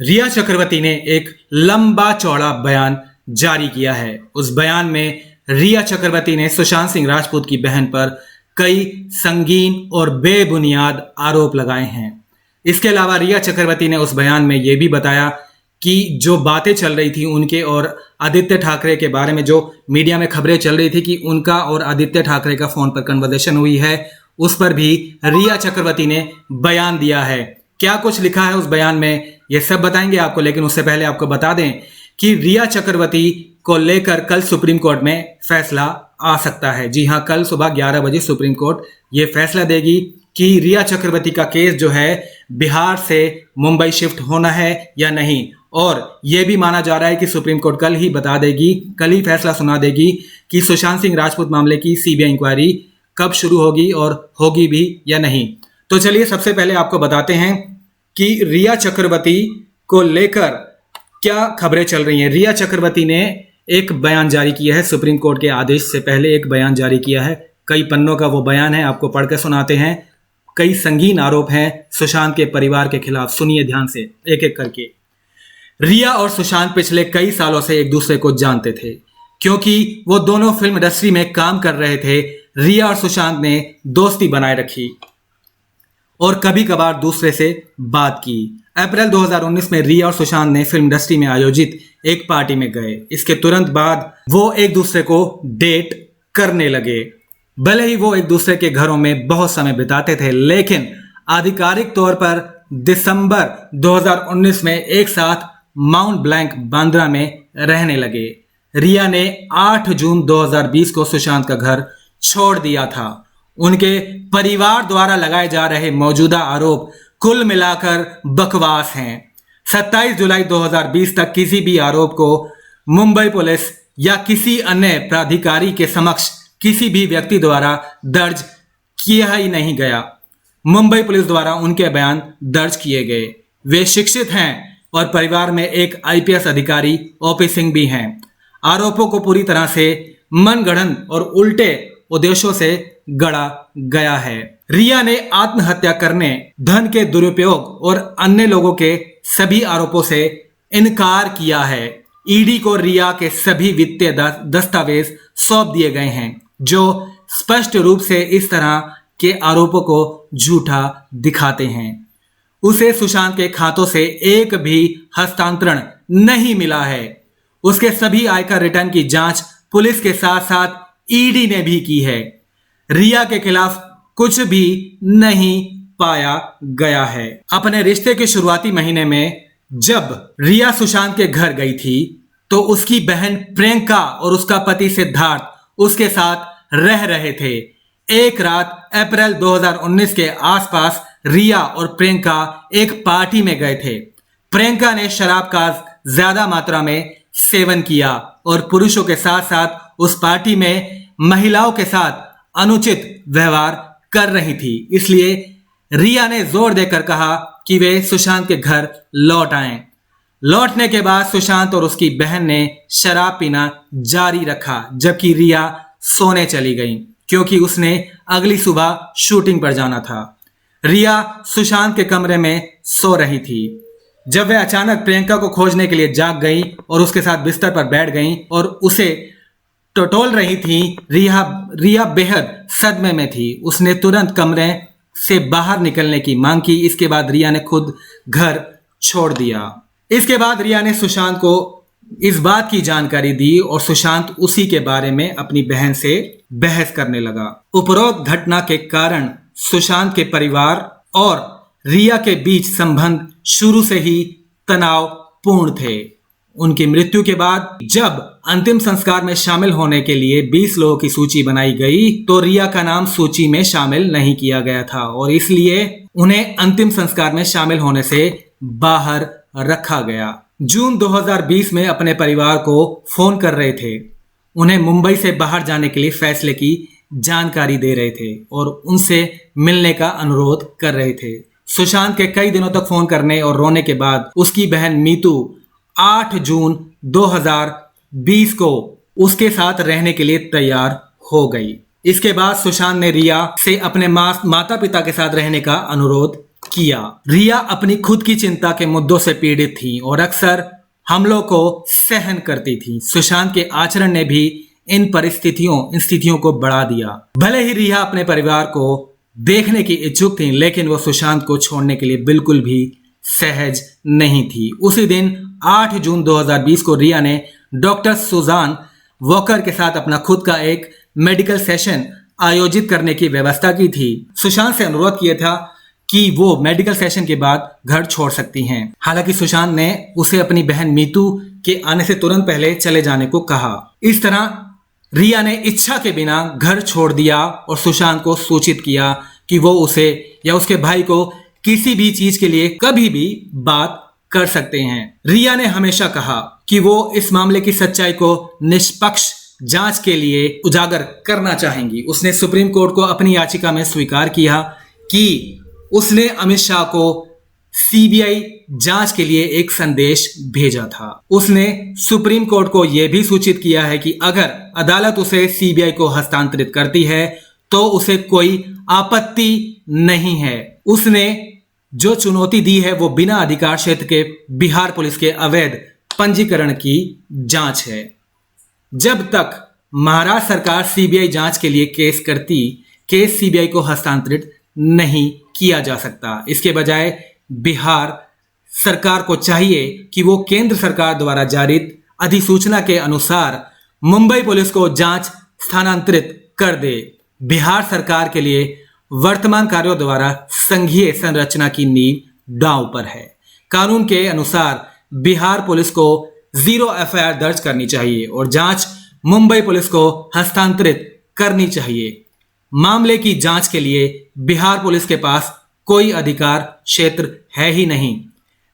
रिया चक्रवर्ती ने एक लंबा चौड़ा बयान जारी किया है। उस बयान में रिया चक्रवर्ती ने सुशांत सिंह राजपूत की बहन पर कई संगीन और बेबुनियाद आरोप लगाए हैं। इसके अलावा रिया चक्रवर्ती ने उस बयान में यह भी बताया कि जो बातें चल रही थी उनके और आदित्य ठाकरे के बारे में, जो मीडिया में खबरें चल रही थी कि उनका और आदित्य ठाकरे का फोन पर कन्वर्सेशन हुई है, उस पर भी रिया चक्रवर्ती ने बयान दिया है। क्या कुछ लिखा है उस बयान में, ये सब बताएंगे आपको, लेकिन उससे पहले आपको बता दें कि रिया चक्रवर्ती को लेकर कल सुप्रीम कोर्ट में फैसला आ सकता है। जी हां, कल सुबह 11 बजे सुप्रीम कोर्ट ये फैसला देगी कि रिया चक्रवर्ती का केस जो है बिहार से मुंबई शिफ्ट होना है या नहीं। और यह भी माना जा रहा है कि सुप्रीम कोर्ट कल ही बता देगी, कल ही फैसला सुना देगी कि सुशांत सिंह राजपूत मामले की सीबीआई इंक्वायरी कब शुरू होगी और होगी भी या नहीं। तो चलिए सबसे पहले आपको बताते हैं कि रिया चक्रवर्ती को लेकर क्या खबरें चल रही हैं। रिया चक्रवर्ती ने एक बयान जारी किया है, सुप्रीम कोर्ट के आदेश से पहले एक बयान जारी किया है। कई पन्नों का वो बयान है, आपको पढ़ के सुनाते हैं। कई संगीन आरोप हैं सुशांत के परिवार के खिलाफ, सुनिए ध्यान से एक एक करके। रिया और सुशांत पिछले कई सालों से एक दूसरे को जानते थे, क्योंकि वो दोनों फिल्म इंडस्ट्री में काम कर रहे थे। रिया और सुशांत ने दोस्ती बनाए रखी और कभी कभार दूसरे से बात की। अप्रैल 2019 में रिया और सुशांत ने फिल्म इंडस्ट्री में आयोजित एक पार्टी में गए। इसके तुरंत बाद वो एक दूसरे को डेट करने लगे। भले ही वो एक दूसरे के घरों में बहुत समय बिताते थे, लेकिन आधिकारिक तौर पर दिसंबर 2019 में एक साथ माउंट ब्लैंक बांद्रा में रहने लगे। रिया ने 8 जून 2020 को सुशांत का घर छोड़ दिया था। उनके परिवार द्वारा लगाए जा रहे मौजूदा आरोप कुल मिलाकर बकवास हैं। 27 जुलाई 2020 तक किसी भी आरोप को मुंबई पुलिस या किसी अन्य प्राधिकारी के समक्ष किसी भी व्यक्ति द्वारा दर्ज किया ही नहीं गया। मुंबई पुलिस द्वारा उनके बयान दर्ज किए गए। वे शिक्षित हैं और परिवार में एक आईपीएस अधिकारी ओपी सिंह भी हैं। आरोपों को पूरी तरह से मनगढ़ंत और उल्टे उद्देश्यों से गढ़ा गया है। रिया ने आत्महत्या करने, धन के दुरुपयोग और अन्य लोगों के सभी आरोपों से इनकार किया है। ईडी को रिया के सभी वित्तीय दस्तावेज सौंप दिए गए हैं, जो स्पष्ट रूप से इस तरह के आरोपों को झूठा दिखाते हैं। उसे सुशांत के खातों से एक भी हस्तांतरण नहीं मिला है। उसके सभी आयकर रिटर्न की जांच पुलिस के साथ साथ ईडी ने भी की है। रिया के खिलाफ कुछ भी नहीं पाया गया है। अपने रिश्ते के शुरुआती महीने में जब रिया सुशांत के घर गई थी, तो उसकी बहन प्रियंका और उसका पति सिद्धार्थ उसके साथ रह रहे थे। एक रात अप्रैल 2019 के आसपास रिया और प्रियंका एक पार्टी में गए थे। प्रियंका ने शराब का ज्यादा मात्रा में सेवन किया और पुरुषों के साथ साथ उस पार्टी में महिलाओं के साथ अनुचित व्यवहार कर रही थी। इसलिए रिया ने जोर देकर कहा कि वे सुशांत के घर लौट आएं। लौटने के बाद सुशांत और उसकी बहन ने शराब पीना जारी रखा, जबकि रिया सोने चली गई, क्योंकि उसने अगली सुबह शूटिंग पर जाना था। रिया सुशांत के कमरे में सो रही थी जब वह अचानक प्रियंका को खोजने के लिए जाग गई और उसके साथ बिस्तर पर बैठ गई और उसे टटोल रही थी। रिया बेहद सदमे में थी। उसने तुरंत कमरे से बाहर निकलने की मांग की। इसके बाद रिया ने खुद घर छोड़ दिया। इसके बाद रिया ने सुशांत को इस बात की जानकारी दी और सुशांत उसी के बारे में अपनी बहन से बहस करने लगा। उपरोक्त घटना के कारण सुशांत के परिवार और रिया के बीच संबंध शुरू से ही तनावपूर्ण थे। उनकी मृत्यु के बाद जब अंतिम संस्कार में शामिल होने के लिए 20 लोगों की सूची बनाई गई, तो रिया का नाम सूची में शामिल नहीं किया गया था और इसलिए उन्हें अंतिम संस्कार में शामिल होने से बाहर रखा गया। जून 2020 में अपने परिवार को फोन कर रहे थे, उन्हें मुंबई से बाहर जाने के लिए फैसले की जानकारी दे रहे थे और उनसे मिलने का अनुरोध कर रहे थे। सुशांत के कई दिनों तक फोन करने और रोने के बाद उसकी बहन मीतू 8 जून 2020 को उसके साथ रहने के लिए तैयार हो गई। इसके बाद सुशांत ने रिया से अपने माता पिता के साथ रहने का अनुरोध किया। रिया अपनी खुद की चिंता के मुद्दों से पीड़ित थी और अक्सर हमलों को सहन करती थी। सुशांत के आचरण ने भी इन स्थितियों को बढ़ा दिया। भले ही रिया अपने परिवार को देखने की इच्छुक थी, लेकिन वो सुशांत को छोड़ने के लिए बिल्कुल भी सहज नहीं थी। उसी दिन 8 जून 2020 को रिया ने डॉक्टर सुजान वॉकर के साथ अपना खुद का एक मेडिकल सेशन आयोजित करने की व्यवस्था की थी। सुशांत से अनुरोध किया था कि वो मेडिकल सेशन के बाद घर छोड़ सकती हैं। हालांकि सुशांत ने उसे अपनी बहन मीतू के आने से तुरंत पहले चले जाने को कहा। इस तरह रिया ने इच्छा के बिना घर छोड़ दिया और सुशांत को सूचित किया कि वो उसे या उसके भाई को किसी भी चीज के लिए कभी भी बात कर सकते हैं। रिया ने हमेशा कहा कि वो इस मामले की सच्चाई को निष्पक्ष जांच के लिए उजागर करना चाहेंगी। उसने सुप्रीम कोर्ट को अपनी याचिका में स्वीकार किया कि उसने अमित शाह को सीबीआई जांच के लिए एक संदेश भेजा था। उसने सुप्रीम कोर्ट को यह भी सूचित किया है कि अगर अदालत उसे सीबीआई को हस्तांतरित करती है तो उसे कोई आपत्ति नहीं है। उसने जो चुनौती दी है वो बिना अधिकार क्षेत्र के बिहार पुलिस के अवैध पंजीकरण की जांच है। जब तक महाराष्ट्र सरकार सीबीआई जांच के लिए केस सीबीआई को हस्तांतरित नहीं किया जा सकता। इसके बजाय बिहार सरकार को चाहिए कि वो केंद्र सरकार द्वारा जारी अधिसूचना के अनुसार मुंबई पुलिस को जांच स्थानांतरित कर दे। बिहार सरकार के लिए वर्तमान कार्यों द्वारा संघीय संरचना की नींव दांव पर है। कानून के अनुसार बिहार पुलिस को 0 एफआईआर दर्ज करनी चाहिए और जांच मुंबई पुलिस को हस्तांतरित करनी चाहिए। मामले की जांच के लिए बिहार पुलिस के पास कोई अधिकार क्षेत्र है ही नहीं।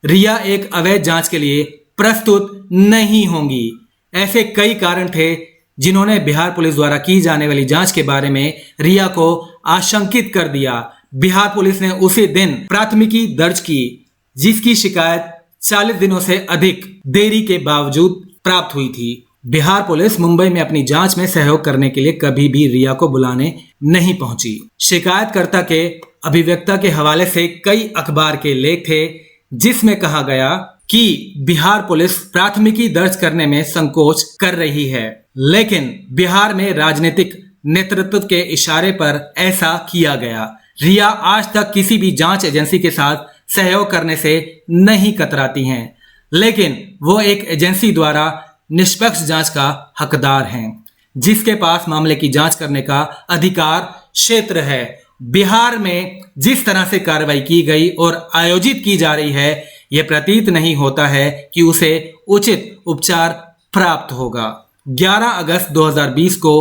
रिया एक अवैध जांच के लिए प्रस्तुत नहीं होंगी। ऐसे कई कारण थे जिन्होंने बिहार पुलिस द्वारा की जाने वाली जांच के बारे में रिया को आशंकित कर दिया। बिहार पुलिस ने उसी दिन प्राथमिकी दर्ज की, जिसकी शिकायत 40 दिनों से अधिक देरी के बावजूद प्राप्त हुई थी। बिहार पुलिस मुंबई में अपनी जांच में सहयोग करने के लिए कभी भी रिया को बुलाने नहीं पहुंची। शिकायतकर्ता के अभिव्यक्ता के हवाले से कई अखबार के लेख थे जिसमें कहा गया कि बिहार पुलिस प्राथमिकी दर्ज करने में संकोच कर रही है, लेकिन बिहार में राजनीतिक नेतृत्व के इशारे पर ऐसा किया गया। रिया आज तक किसी भी जांच एजेंसी के साथ सहयोग करने से नहीं कतराती हैं, लेकिन वो एक एजेंसी द्वारा निष्पक्ष जांच का हकदार हैं, जिसके पास मामले की जांच करने का अधिकार क्षेत्र है। बिहार में जिस तरह से कार्रवाई की गई और आयोजित की जा रही है, यह प्रतीत नहीं होता है कि उसे उचित उपचार प्राप्त होगा। 11 अगस्त 2020 को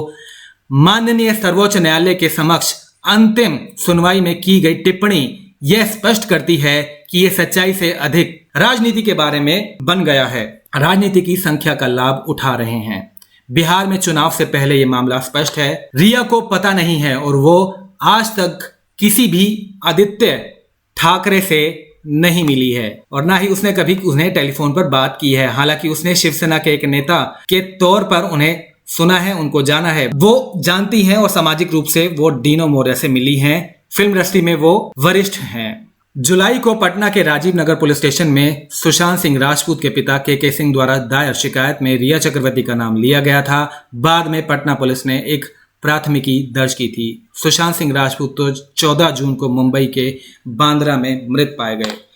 माननीय सर्वोच्च न्यायालय के समक्ष अंतिम सुनवाई में की गई टिप्पणी यह स्पष्ट करती है कि यह सच्चाई से अधिक राजनीति के बारे में बन गया है। राजनीति की संख्या का लाभ उठा रहे हैं। बिहार में चुनाव से पहले यह मामला स्पष्ट है। रिया को पता नहीं है और वो आज तक किसी भी आदित्य ठाकरे से नहीं मिली है और ना ही उसने कभी उन्हें टेलीफोन पर बात की है। हालांकि उसने शिवसेना के एक नेता के तौर पर उन्हें सुना है, उनको जाना है, वो जानती हैं और सामाजिक रूप से वो डीनो मौर्य से मिली हैं। फिल्म इंडस्ट्री में वो वरिष्ठ हैं। जुलाई को पटना के राजीव नगर पुलिस स्टेशन में सुशांत सिंह राजपूत के पिता के सिंह द्वारा दायर शिकायत में रिया चक्रवर्ती का नाम लिया गया था। बाद में पटना पुलिस ने एक प्राथमिकी दर्ज की थी। सुशांत सिंह राजपूत तो 14 जून को मुंबई के बांद्रा में मृत पाए गए।